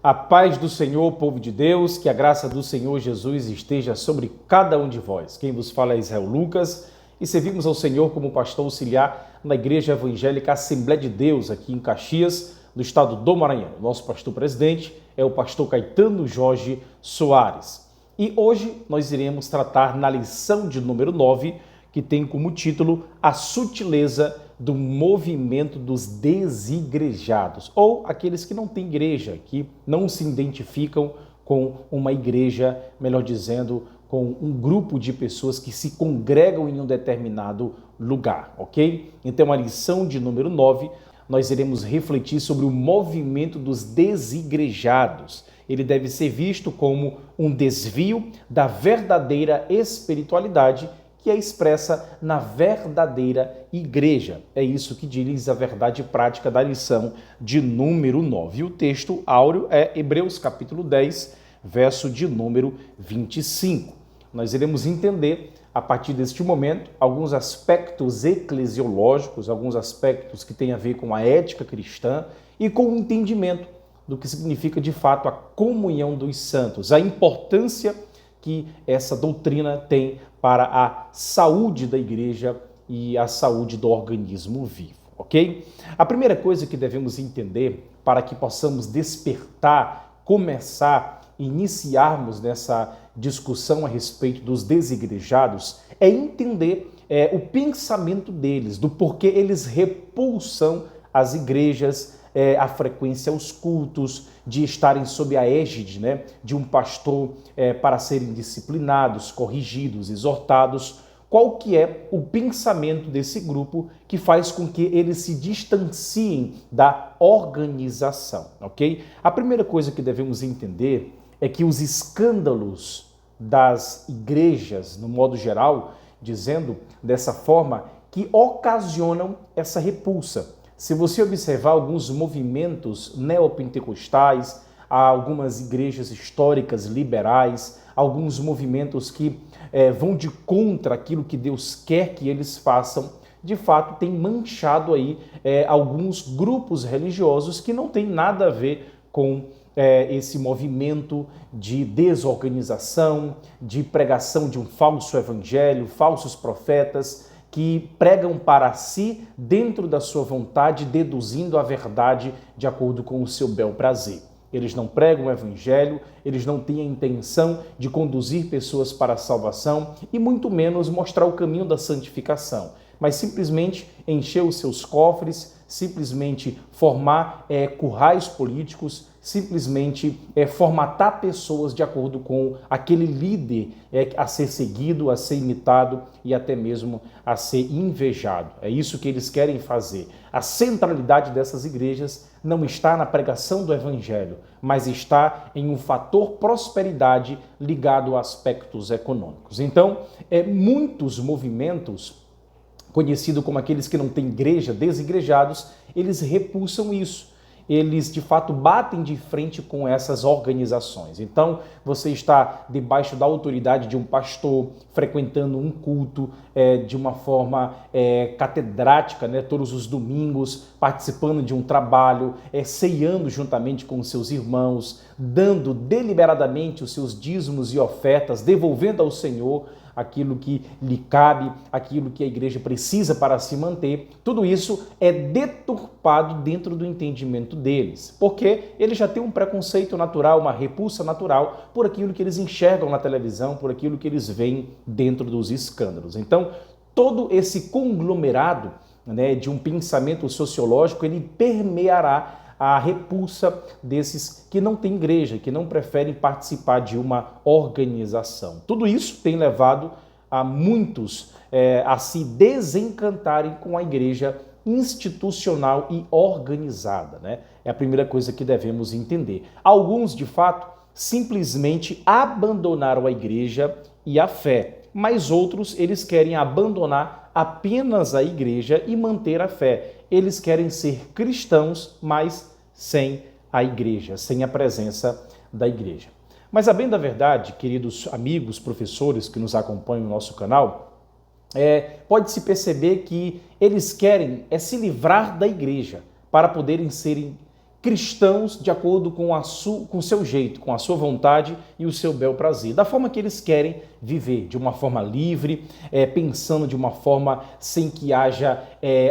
A paz do Senhor, povo de Deus, que a graça do Senhor Jesus esteja sobre cada um de vós. Quem vos fala é Israel Lucas e servimos ao Senhor como pastor auxiliar na Igreja Evangélica Assembleia de Deus, aqui em Caxias, no estado do Maranhão. Nosso pastor presidente é o pastor Caetano Jorge Soares. E hoje nós iremos tratar na lição de número 9, que tem como título A Sutileza do Movimento dos Desigrejados, ou aqueles que não têm igreja, que não se identificam com uma igreja, melhor dizendo, com um grupo de pessoas que se congregam em um determinado lugar, ok? Então, a lição de número 9, nós iremos refletir sobre o movimento dos desigrejados. Ele deve ser visto como um desvio da verdadeira espiritualidade que é expressa na verdadeira igreja. É isso que diz a verdade prática da lição de número 9. E o texto áureo é Hebreus capítulo 10, verso de número 25. Nós iremos entender, a partir deste momento, alguns aspectos eclesiológicos, alguns aspectos que têm a ver com a ética cristã e com o entendimento do que significa, de fato, a comunhão dos santos, a importância que essa doutrina tem para a saúde da igreja e a saúde do organismo vivo, ok? A primeira coisa que devemos entender para que possamos despertar, começar, iniciarmos nessa discussão a respeito dos desigrejados é entender o pensamento deles, do porquê eles repulsam as igrejas, a frequência aos cultos, de estarem sob a égide, de um pastor para serem disciplinados, corrigidos, exortados. Qual que é o pensamento desse grupo que faz com que eles se distanciem da organização, ok? A primeira coisa que devemos entender é que os escândalos das igrejas, no modo geral, dizendo dessa forma, que ocasionam essa repulsa. Se você observar alguns movimentos neopentecostais, algumas igrejas históricas liberais, alguns movimentos que vão de contra aquilo que Deus quer que eles façam, de fato tem manchado aí alguns grupos religiosos que não tem nada a ver com esse movimento de desorganização, de pregação de um falso evangelho, falsos profetas, que pregam para si, dentro da sua vontade, deduzindo a verdade de acordo com o seu bel prazer. Eles não pregam o evangelho, eles não têm a intenção de conduzir pessoas para a salvação e muito menos mostrar o caminho da santificação, mas simplesmente encher os seus cofres, simplesmente formar currais políticos, simplesmente formatar pessoas de acordo com aquele líder a ser seguido, a ser imitado e até mesmo a ser invejado. É isso que eles querem fazer. A centralidade dessas igrejas não está na pregação do evangelho, mas está em um fator prosperidade ligado a aspectos econômicos. Então, muitos movimentos conhecido como aqueles que não têm igreja, desigrejados, eles repulsam isso. Eles, de fato, batem de frente com essas organizações. Então, você está debaixo da autoridade de um pastor, frequentando um culto de uma forma catedrática, todos os domingos, participando de um trabalho, ceando juntamente com os seus irmãos, dando deliberadamente os seus dízimos e ofertas, devolvendo ao Senhor aquilo que lhe cabe, aquilo que a igreja precisa para se manter. Tudo isso é deturpado dentro do entendimento deles, porque eles já têm um preconceito natural, uma repulsa natural por aquilo que eles enxergam na televisão, por aquilo que eles veem dentro dos escândalos. Então, todo esse conglomerado de um pensamento sociológico, ele permeará a repulsa desses que não têm igreja, que não preferem participar de uma organização. Tudo isso tem levado a muitos a se desencantarem com a igreja institucional e organizada, É a primeira coisa que devemos entender. Alguns, de fato, simplesmente abandonaram a igreja e a fé, mas outros, eles querem abandonar apenas a igreja e manter a fé. Eles querem ser cristãos, mas sem a igreja, sem a presença da igreja. Mas a bem da verdade, queridos amigos, professores que nos acompanham no nosso canal, pode-se perceber que eles querem se livrar da igreja para poderem serem cristãos de acordo com o seu jeito, com a sua vontade e o seu bel prazer, da forma que eles querem viver, de uma forma livre, pensando de uma forma sem que haja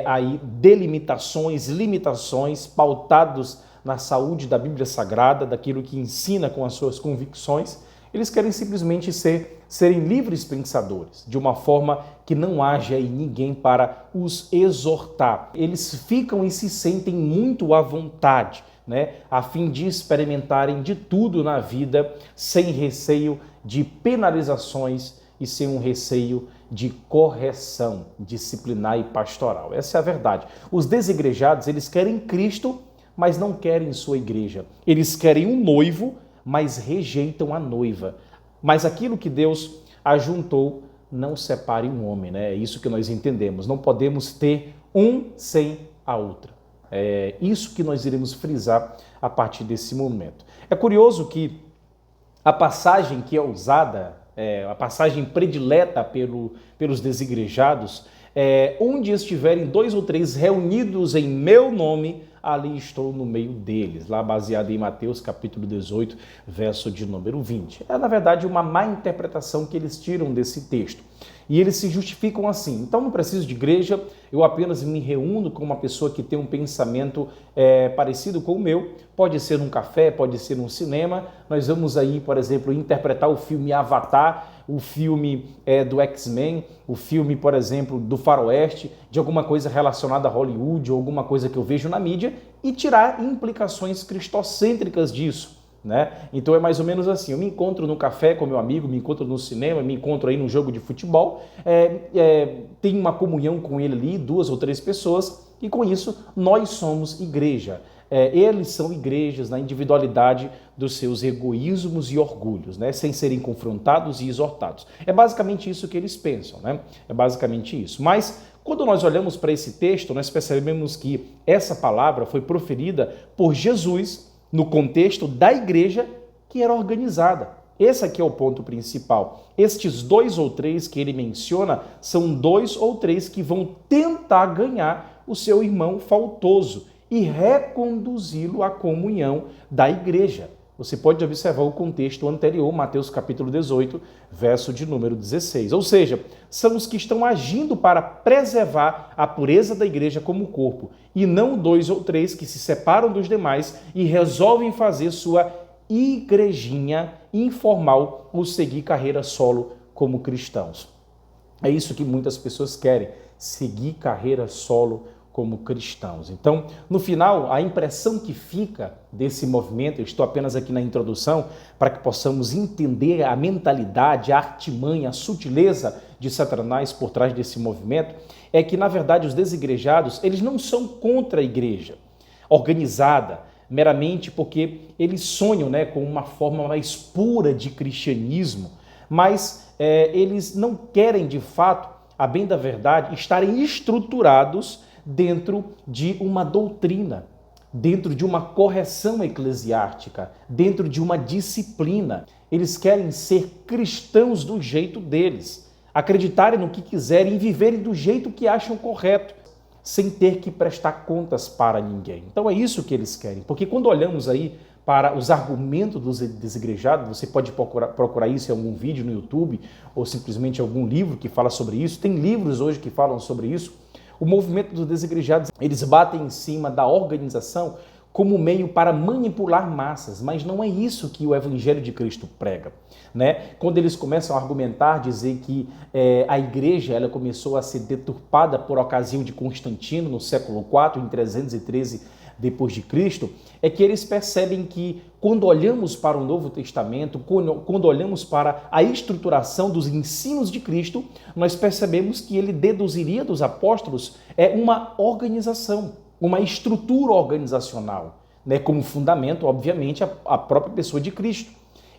aí delimitações, limitações, pautados na saúde da Bíblia Sagrada, daquilo que ensina com as suas convicções. Eles querem simplesmente serem livres pensadores, de uma forma que não haja aí ninguém para os exortar. Eles ficam e se sentem muito à vontade, né, a fim de experimentarem de tudo na vida, sem receio de penalizações e sem um receio de correção disciplinar e pastoral. Essa é a verdade. Os desigrejados, eles querem Cristo, mas não querem sua igreja. Eles querem um noivo, mas rejeitam a noiva. Mas aquilo que Deus ajuntou, não separe um homem, né? É isso que nós entendemos. Não podemos ter um sem a outra. É isso que nós iremos frisar a partir desse momento. É curioso que a passagem que é usada, a passagem predileta pelos desigrejados, onde estiverem 2 ou 3 reunidos em meu nome, ali estou no meio deles, lá baseado em Mateus capítulo 18, verso de número 20. É, na verdade, uma má interpretação que eles tiram desse texto. E eles se justificam assim: então não preciso de igreja, eu apenas me reúno com uma pessoa que tem um pensamento parecido com o meu, pode ser num café, pode ser num cinema, nós vamos aí, por exemplo, interpretar o filme Avatar, o filme do X-Men, o filme, por exemplo, do Faroeste, de alguma coisa relacionada a Hollywood ou alguma coisa que eu vejo na mídia e tirar implicações cristocêntricas disso. Né? Então é mais ou menos assim: eu me encontro no café com meu amigo, me encontro no cinema, me encontro aí num jogo de futebol, tenho uma comunhão com ele ali, 2 ou 3 pessoas, e com isso nós somos igreja. Eles são igrejas na individualidade dos seus egoísmos e orgulhos, né? Sem serem confrontados e exortados. É basicamente isso que eles pensam, né? É basicamente isso. Mas quando nós olhamos para esse texto, nós percebemos que essa palavra foi proferida por Jesus no contexto da igreja que era organizada. Esse aqui é o ponto principal. Estes 2 ou 3 que ele menciona são 2 ou 3 que vão tentar ganhar o seu irmão faltoso e reconduzi-lo à comunhão da igreja. Você pode observar o contexto anterior, Mateus capítulo 18, verso de número 16. Ou seja, são os que estão agindo para preservar a pureza da igreja como corpo, e não 2 ou 3 que se separam dos demais e resolvem fazer sua igrejinha informal ou seguir carreira solo como cristãos. É isso que muitas pessoas querem, seguir carreira solo como cristãos. Então, no final, a impressão que fica desse movimento, eu estou apenas aqui na introdução, para que possamos entender a mentalidade, a artimanha, a sutileza de Satanás por trás desse movimento, é que, na verdade, os desigrejados, eles não são contra a igreja organizada, meramente porque eles sonham, né, com uma forma mais pura de cristianismo, mas eles não querem, de fato, a bem da verdade, estarem estruturados dentro de uma doutrina, dentro de uma correção eclesiástica, dentro de uma disciplina. Eles querem ser cristãos do jeito deles, acreditarem no que quiserem e viverem do jeito que acham correto, sem ter que prestar contas para ninguém. Então é isso que eles querem, porque quando olhamos aí para os argumentos dos desigrejados, você pode procurar isso em algum vídeo no YouTube ou simplesmente algum livro que fala sobre isso. Tem livros hoje que falam sobre isso. O movimento dos desigrejados, eles batem em cima da organização como meio para manipular massas, mas não é isso que o Evangelho de Cristo prega, né? Quando eles começam a argumentar, dizer que a igreja ela começou a ser deturpada por ocasião de Constantino no século IV, em 313 depois de Cristo, é que eles percebem que quando olhamos para o Novo Testamento, quando olhamos para a estruturação dos ensinos de Cristo, nós percebemos que ele deduziria dos apóstolos uma organização, uma estrutura organizacional, né, como fundamento, obviamente, a própria pessoa de Cristo.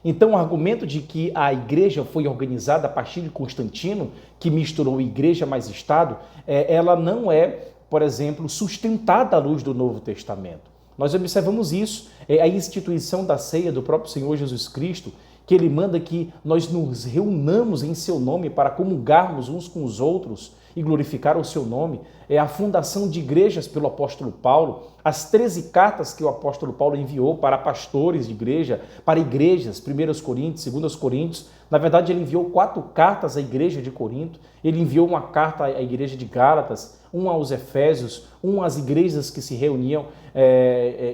Então, o argumento de que a igreja foi organizada a partir de Constantino, que misturou igreja mais Estado, ela não é, por exemplo, sustentada à luz do Novo Testamento. Nós observamos isso, a instituição da ceia do próprio Senhor Jesus Cristo, que ele manda que nós nos reunamos em seu nome para comungarmos uns com os outros e glorificar o seu nome, é a fundação de igrejas pelo apóstolo Paulo, as 13 cartas que o apóstolo Paulo enviou para pastores de igreja, para igrejas, 1 Coríntios, 2 Coríntios. Na verdade, ele enviou 4 cartas à igreja de Corinto, ele enviou uma carta à igreja de Gálatas, uma aos Efésios, uma às igrejas que se reuniam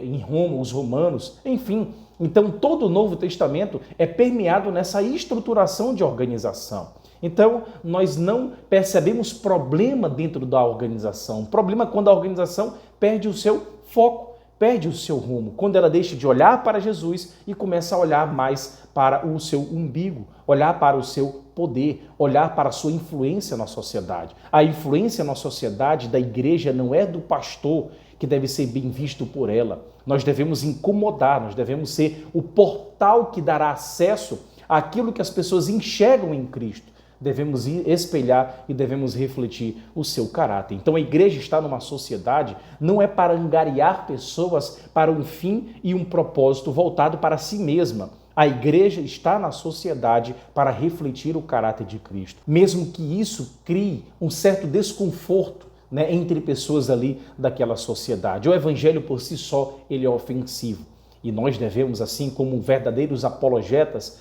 em Roma, os romanos, enfim. Então, todo o Novo Testamento é permeado nessa estruturação de organização. Então, nós não percebemos problema dentro da organização. O problema é quando a organização perde o seu foco, perde o seu rumo, quando ela deixa de olhar para Jesus e começa a olhar mais para o seu umbigo, olhar para o seu poder, olhar para a sua influência na sociedade. A influência na sociedade da igreja não é do pastor que deve ser bem visto por ela. Nós devemos incomodar, nós devemos ser o portal que dará acesso àquilo que as pessoas enxergam em Cristo. Devemos espelhar e devemos refletir o seu caráter. Então a igreja está numa sociedade não é para angariar pessoas para um fim e um propósito voltado para si mesma. A igreja está na sociedade para refletir o caráter de Cristo. Mesmo que isso crie um certo desconforto, né, entre pessoas ali daquela sociedade. O evangelho por si só, ele é ofensivo. E nós devemos, assim como verdadeiros apologetas,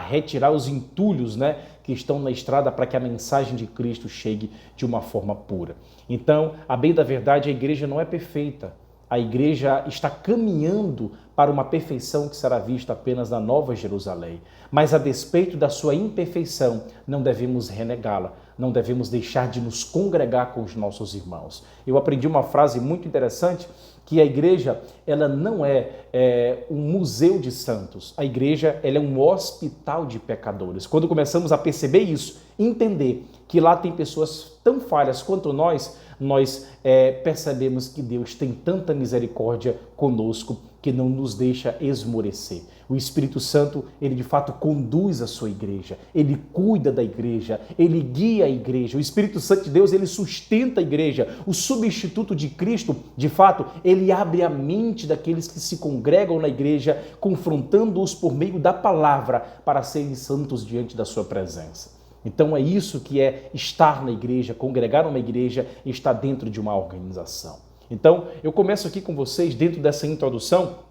retirar os entulhos, né, que estão na estrada para que a mensagem de Cristo chegue de uma forma pura. Então, a bem da verdade, a igreja não é perfeita. A igreja está caminhando para uma perfeição que será vista apenas na Nova Jerusalém. Mas a despeito da sua imperfeição, não devemos renegá-la, não devemos deixar de nos congregar com os nossos irmãos. Eu aprendi uma frase muito interessante, que a igreja ela não é um museu de santos. A igreja ela é um hospital de pecadores. Quando começamos a perceber isso, entender que lá tem pessoas tão falhas quanto nós percebemos que Deus tem tanta misericórdia conosco que não nos deixa esmorecer. O Espírito Santo, ele de fato conduz a sua igreja, ele cuida da igreja, ele guia a igreja. O Espírito Santo de Deus, ele sustenta a igreja. O substituto de Cristo, de fato, ele abre a mente daqueles que se congregam na igreja, confrontando-os por meio da palavra para serem santos diante da sua presença. Então é isso que é estar na igreja, congregar numa igreja e estar dentro de uma organização. Então eu começo aqui com vocês, dentro dessa introdução,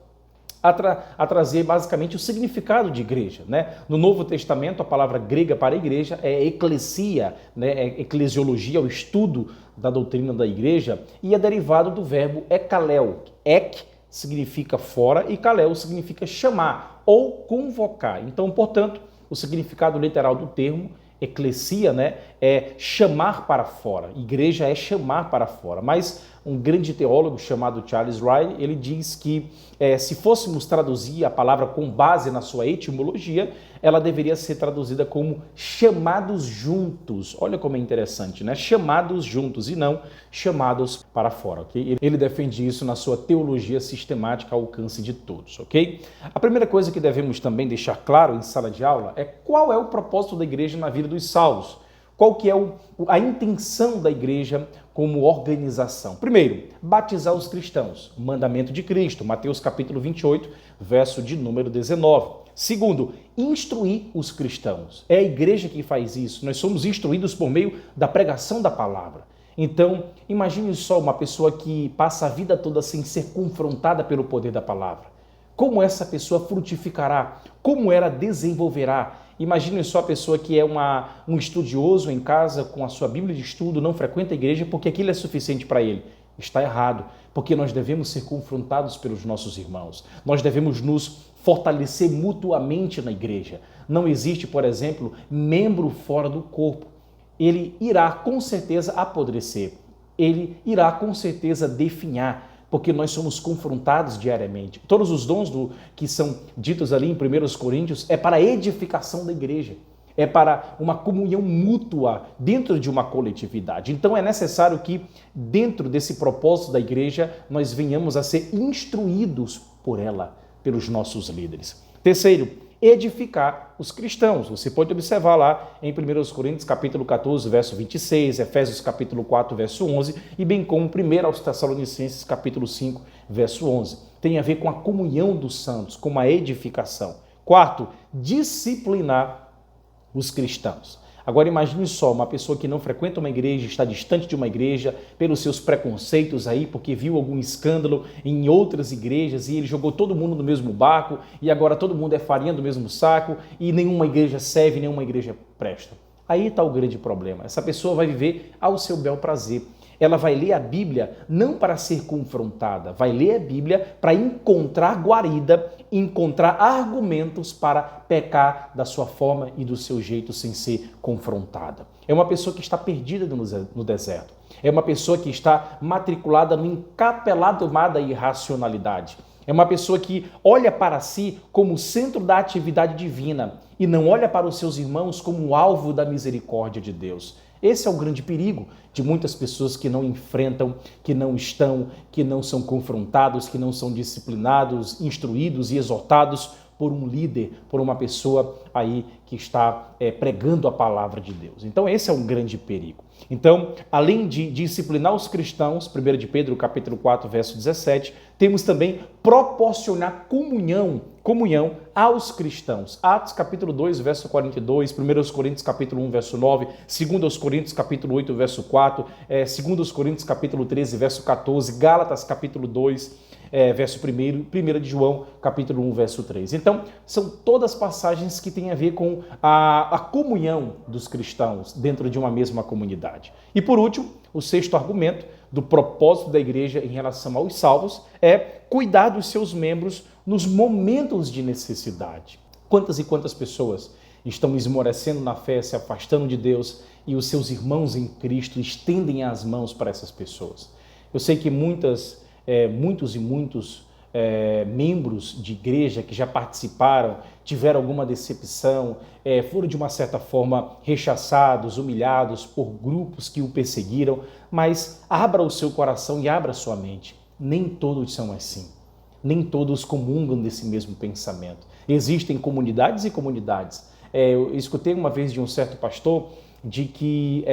a trazer basicamente o significado de igreja, né? No Novo Testamento, a palavra grega para igreja é eclesia, né? É eclesiologia, o estudo da doutrina da igreja, e é derivado do verbo ekaléu. Ek significa fora e kaleo significa chamar ou convocar. Então, portanto, o significado literal do termo eclesia, né, é chamar para fora. Igreja é chamar para fora. Mas um grande teólogo chamado Charles Riley, ele diz que se fôssemos traduzir a palavra com base na sua etimologia, ela deveria ser traduzida como chamados juntos. Olha como é interessante, né? Chamados juntos e não chamados para fora, ok? Ele defende isso na sua teologia sistemática ao alcance de todos, ok? A primeira coisa que devemos também deixar claro em sala de aula é qual é o propósito da igreja na vida dos salvos. Qual que é a intenção da igreja como organização? Primeiro, batizar os cristãos, mandamento de Cristo, Mateus capítulo 28, verso de número 19. Segundo, instruir os cristãos. É a igreja que faz isso. Nós somos instruídos por meio da pregação da palavra. Então, imagine só uma pessoa que passa a vida toda sem ser confrontada pelo poder da palavra. Como essa pessoa frutificará? Como ela desenvolverá? Imagine só a pessoa que é um estudioso em casa com a sua Bíblia de estudo, não frequenta a igreja porque aquilo é suficiente para ele. Está errado, porque nós devemos ser confrontados pelos nossos irmãos. Nós devemos nos fortalecer mutuamente na igreja. Não existe, por exemplo, membro fora do corpo. Ele irá com certeza apodrecer. Ele irá com certeza definhar, porque nós somos confrontados diariamente. Todos os dons que são ditos ali em 1 Coríntios é para a edificação da igreja, é para uma comunhão mútua dentro de uma coletividade. Então é necessário que, dentro desse propósito da igreja, nós venhamos a ser instruídos por ela, pelos nossos líderes. Terceiro, edificar os cristãos. Você pode observar lá em 1 Coríntios capítulo 14, verso 26, Efésios capítulo 4, verso 11, e bem como 1 aos Tessalonicenses capítulo 5, verso 11. Tem a ver com a comunhão dos santos, com a edificação. Quarto, disciplinar os cristãos. Agora imagine só, uma pessoa que não frequenta uma igreja, está distante de uma igreja, pelos seus preconceitos aí, porque viu algum escândalo em outras igrejas e ele jogou todo mundo no mesmo barco e agora todo mundo é farinha do mesmo saco e nenhuma igreja serve, nenhuma igreja presta. Aí está o grande problema. Essa pessoa vai viver ao seu bel prazer. Ela vai ler a Bíblia não para ser confrontada, vai ler a Bíblia para encontrar guarida, encontrar argumentos para pecar da sua forma e do seu jeito sem ser confrontada. É uma pessoa que está perdida no deserto. É uma pessoa que está matriculada no encapelado mar da irracionalidade. É uma pessoa que olha para si como centro da atividade divina e não olha para os seus irmãos como alvo da misericórdia de Deus. Esse é o grande perigo de muitas pessoas que não enfrentam, que não são confrontados, que não são disciplinados, instruídos e exortados por um líder, por uma pessoa aí que está pregando a palavra de Deus. Então esse é um grande perigo. Então, além de disciplinar os cristãos, 1 de Pedro capítulo 4, verso 17, temos também proporcionar comunhão aos cristãos. Atos capítulo 2, verso 42, 1 Coríntios capítulo 1, verso 9, 2 Coríntios capítulo 8, verso 4, 2 Coríntios capítulo 13, verso 14, Gálatas capítulo 2, verso 1, 1 de João, capítulo 1, verso 3. Então, são todas passagens que têm a ver com a comunhão dos cristãos dentro de uma mesma comunidade. E por último, o sexto argumento do propósito da igreja em relação aos salvos é cuidar dos seus membros nos momentos de necessidade. Quantas e quantas pessoas estão esmorecendo na fé, se afastando de Deus e os seus irmãos em Cristo estendem as mãos para essas pessoas. Eu sei que muitos membros de igreja que já participaram, tiveram alguma decepção, foram de uma certa forma rechaçados, humilhados por grupos que o perseguiram, mas abra o seu coração e abra a sua mente. Nem todos são assim. Nem todos comungam desse mesmo pensamento. Existem comunidades e comunidades. Eu escutei uma vez de um certo pastor de que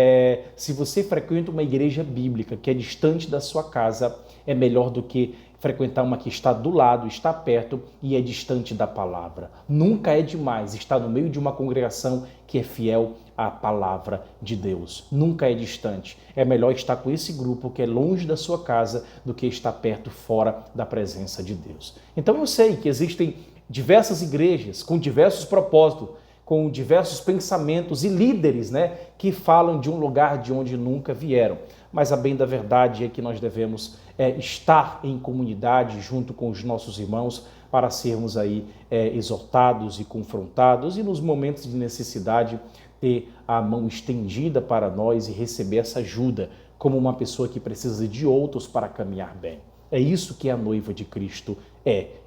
se você frequenta uma igreja bíblica que é distante da sua casa, é melhor do que frequentar uma que está do lado, está perto e é distante da palavra. Nunca é demais estar no meio de uma congregação que é fiel à palavra de Deus. Nunca é distante. É melhor estar com esse grupo que é longe da sua casa do que estar perto, fora da presença de Deus. Então eu sei que existem diversas igrejas com diversos propósitos, com diversos pensamentos e líderes, que falam de um lugar de onde nunca vieram. Mas a bem da verdade é que nós devemos estar em comunidade junto com os nossos irmãos para sermos aí exortados e confrontados e nos momentos de necessidade ter a mão estendida para nós e receber essa ajuda como uma pessoa que precisa de outros para caminhar bem. É isso que a noiva de Cristo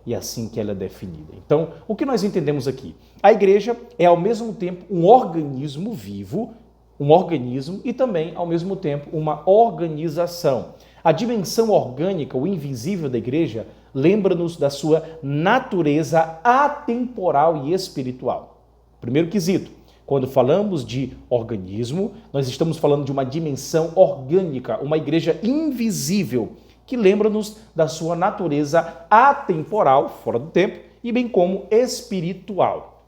e assim que ela é definida. Então, o que nós entendemos aqui? A igreja é ao mesmo tempo um organismo vivo, e também, ao mesmo tempo, uma organização. A dimensão orgânica, o invisível da igreja, lembra-nos da sua natureza atemporal e espiritual. Primeiro quesito, quando falamos de organismo, nós estamos falando de uma dimensão orgânica, uma igreja invisível, que lembra-nos da sua natureza atemporal, fora do tempo, e bem como espiritual.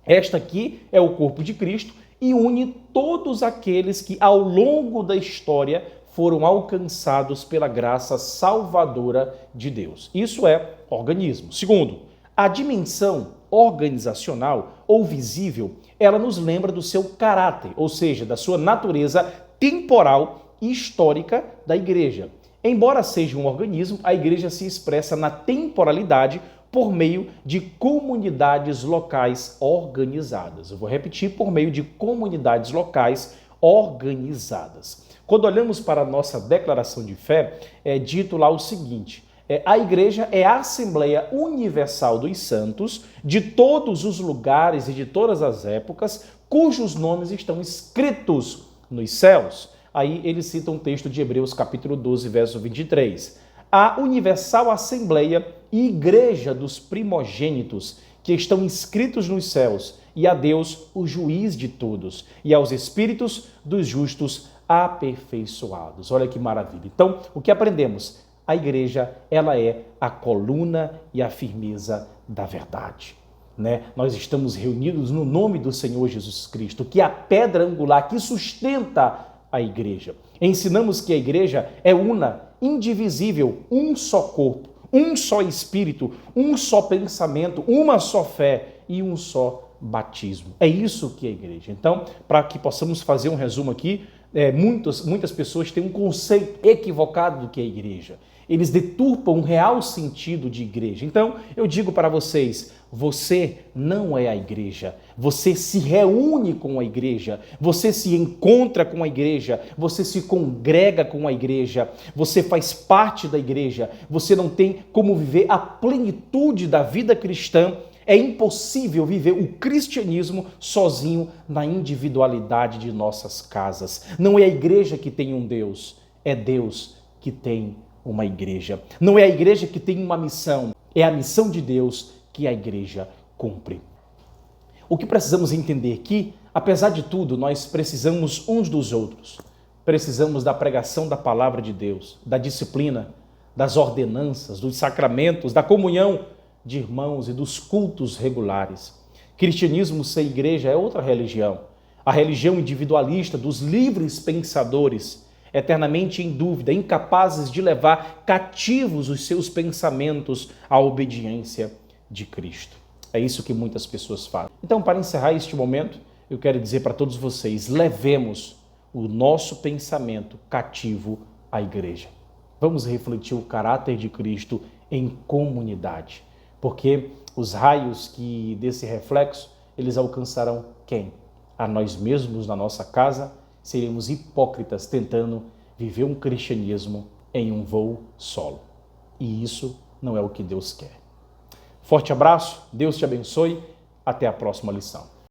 Esta aqui é o corpo de Cristo e une todos aqueles que ao longo da história foram alcançados pela graça salvadora de Deus. Isso é organismo. Segundo, a dimensão organizacional ou visível, ela nos lembra do seu caráter, ou seja, da sua natureza temporal e histórica da igreja. Embora seja um organismo, a igreja se expressa na temporalidade por meio de comunidades locais organizadas. Eu vou repetir, por meio de comunidades locais organizadas. Quando olhamos para a nossa declaração de fé, é dito lá o seguinte: a igreja é a Assembleia Universal dos Santos de todos os lugares e de todas as épocas, cujos nomes estão escritos nos céus. Aí ele cita um texto de Hebreus capítulo 12, verso 23. A Universal Assembleia e Igreja dos Primogênitos, que estão inscritos nos céus, e a Deus, o juiz de todos, e aos espíritos dos justos aperfeiçoados. Olha que maravilha. Então, o que aprendemos? A igreja, ela é a coluna e a firmeza da verdade. né? Nós estamos reunidos no nome do Senhor Jesus Cristo, que é a pedra angular que sustenta a igreja. Ensinamos que a igreja é una, indivisível, um só corpo, um só espírito, um só pensamento, uma só fé e um só batismo. É isso que é a igreja. Então, para que possamos fazer um resumo aqui, muitas pessoas têm um conceito equivocado do que é a igreja. Eles deturpam o real sentido de igreja. Então, eu digo para vocês, você não é a igreja. Você se reúne com a igreja, você se encontra com a igreja, você se congrega com a igreja, você faz parte da igreja, você não tem como viver a plenitude da vida cristã. É impossível viver o cristianismo sozinho na individualidade de nossas casas. Não é a igreja que tem um Deus, é Deus que tem uma igreja. Não é a igreja que tem uma missão, é a missão de Deus que a igreja cumpre. O que precisamos entender que, apesar de tudo, nós precisamos uns dos outros. Precisamos da pregação da palavra de Deus, da disciplina, das ordenanças, dos sacramentos, da comunhão de irmãos e dos cultos regulares. Cristianismo sem igreja é outra religião. A religião individualista dos livres pensadores, eternamente em dúvida, incapazes de levar cativos os seus pensamentos à obediência de Cristo. É isso que muitas pessoas fazem. Então, para encerrar este momento, eu quero dizer para todos vocês, levemos o nosso pensamento cativo à igreja. Vamos refletir o caráter de Cristo em comunidade, porque os raios desse reflexo, eles alcançarão quem? A nós mesmos na nossa casa. Seremos hipócritas tentando viver um cristianismo em um voo solo. E isso não é o que Deus quer. Forte abraço, Deus te abençoe, até a próxima lição.